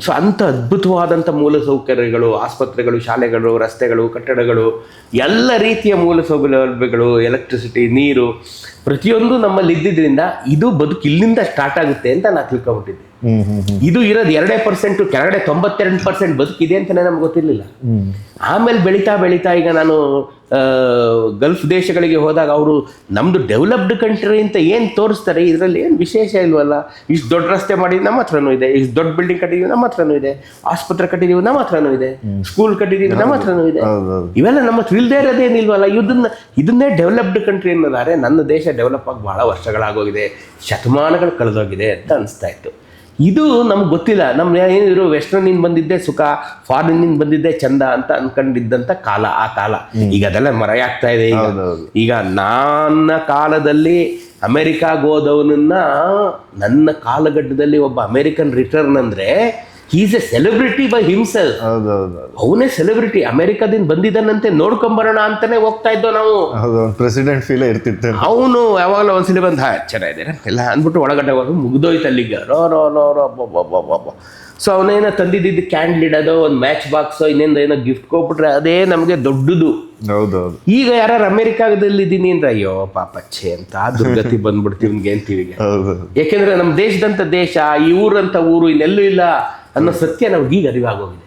So ಅಂಥ ಅದ್ಭುತವಾದಂಥ ಮೂಲಸೌಕರ್ಯಗಳು, ಆಸ್ಪತ್ರೆಗಳು, ಶಾಲೆಗಳು, ರಸ್ತೆಗಳು, ಕಟ್ಟಡಗಳು, ಎಲ್ಲ ರೀತಿಯ ಮೂಲಸೌಕರ್ಯಗಳು, ಎಲೆಕ್ಟ್ರಿಸಿಟಿ, ನೀರು, ಪ್ರತಿಯೊಂದು ನಮ್ಮಲ್ಲಿ ಇದ್ದಿದ್ದರಿಂದ ಇದು ಬದುಕು ಇಲ್ಲಿಂದ ಸ್ಟಾರ್ಟ್ ಆಗುತ್ತೆ ಅಂತ ನಾನು ತಿಳ್ಕೊಂಬಿಟ್ಟಿದ್ದೆ. ಇದು ಇರೋದು 2%, ಕೆಳಗಡೆ 92% ಬದುಕಿದೆ ಅಂತಲೇ ನಮ್ಗೆ ಗೊತ್ತಿರಲಿಲ್ಲ. ಆಮೇಲೆ ಬೆಳೀತಾ ಈಗ ನಾನು ಗಲ್ಫ್ ದೇಶಗಳಿಗೆ ಹೋದಾಗ ಅವರು ನಮ್ಮದು ಡೆವಲಪ್ಡ್ ಕಂಟ್ರಿ ಅಂತ ಏನು ತೋರಿಸ್ತಾರೆ, ಇದರಲ್ಲಿ ಏನು ವಿಶೇಷ ಇಲ್ವಲ್ಲ, ಇಷ್ಟು ದೊಡ್ಡ ರಸ್ತೆ ಮಾಡಿ ನಮ್ಮ ಹತ್ರನೂ ಇದೆ, ಇಷ್ಟು ದೊಡ್ಡ ಬಿಲ್ಡಿಂಗ್ ಕಟ್ಟಿದೀವಿ ನಮ್ಮ ಹತ್ರನೂ ಇದೆ, ಆಸ್ಪತ್ರೆ ಕಟ್ಟಿದೀವಿ ನಮ್ಮ ಹತ್ರನೂ ಇದೆ, ಸ್ಕೂಲ್ ಕಟ್ಟಿದೀವಿ ನಮ್ಮ ಹತ್ರನೂ ಇದೆ, ಇವೆಲ್ಲ ನಮ್ಮ ಹತ್ರ ಇಲ್ಲದೆ ಇರೋದೇನಿಲ್ವಲ್ಲ, ಇದನ್ನೇ ಡೆವಲಪ್ಡ್ ಕಂಟ್ರಿ ಅನ್ನೋದಾದ್ರೆ ನನ್ನ ದೇಶ ಡೆವಲಪ್ ಆಗಿ ಭಾಳ ವರ್ಷಗಳಾಗೋಗಿದೆ, ಶತಮಾನಗಳು ಕಳೆದೋಗಿದೆ ಅಂತ ಅನಿಸ್ತಾ ಇತ್ತು. ಇದು ನಮ್ಗೆ ಗೊತ್ತಿಲ್ಲ. ನಮ್ಮ ಏನಿದ್ರು ವೆಸ್ಟರ್ನಿಂದ ಬಂದಿದ್ದೆ ಸುಖ, ಫಾರಿನ್ನಿಂದ ಬಂದಿದ್ದೆ ಚಂದ ಅಂತ ಅನ್ಕೊಂಡಿದ್ದಂಥ ಕಾಲ ಆ ಕಾಲ. ಈಗ ಅದೆಲ್ಲ ಮರೆಯಾಗ್ತಾ ಇದೆ. ಈಗ ನನ್ನ ಕಾಲದಲ್ಲಿ ಅಮೆರಿಕಾಗೆ ಹೋದವನನ್ನ ನನ್ನ ಕಾಲಘಟ್ಟದಲ್ಲಿ ಒಬ್ಬ ಅಮೆರಿಕನ್ ರಿಟರ್ನ್ ಅಂದರೆ is A celebrity by himself. ಅವನೇ ಸೆಲೆಬ್ರಿಟಿ, ಅಮೆರಿಕಾದಿಂದ ಬಂದಿದ್ದಾನಂತೆ, ನೋಡ್ಕೊಂಬರೋಣ ಅಂತಾನೆ ಹೋಗ್ತಾ ಇದ್ದೋ ನಾವು. ಪ್ರೆಸಿಡೆಂಟ್ ಫೀಲ್ ಇರ್ತಿತ್ತು. ಅವನು ಯಾವಾಗಲೂ ಒಂದ್ಸಲಿ ಬಂದು ಚೆನ್ನಾಗಿದೆ ಎಲ್ಲ ಅಂದ್ಬಿಟ್ಟು ಒಳಗಡೆ ಹೋಗಿ ಮುಗ್ದೋಯ್ತು ಅಲ್ಲಿಗೆ. ಸೊ ಅವನೇನೋ ತಂದಿದ್ದು ಕ್ಯಾಂಡಲ್ ಇಡೋದು, ಒಂದು ಮ್ಯಾಚ್ ಬಾಕ್ಸೋ ಇನ್ನೇನೋ ಗಿಫ್ಟ್ ಕೊಟ್ಬಿಟ್ರೆ ಅದೇ ನಮಗೆ ದೊಡ್ಡದು. ಹೌದೌದು. ಈಗ ಯಾರು ಅಮೆರಿಕಾದಲ್ಲಿ ಇದ್ದೀನಿ ಅಂದ್ರೆ ಅಯ್ಯೋ ಪಾಪಚ್ಚೆ ಅಂತ ದುರ್ಗತಿ ಬಂದ್ಬಿಡ್ತೀವಿ ಅಂತೀವಿ. ಯಾಕೆಂದ್ರೆ ನಮ್ಮ ದೇಶದಂತ ದೇಶ, ಈ ಊರಂತ ಊರು ಇನ್ನೆಲ್ಲೂ ಇಲ್ಲ ಅನ್ನೋ ಸತ್ಯ ನಮ್ಗೆ ಈಗ ಅರಿವಾಗೋಗಿದೆ.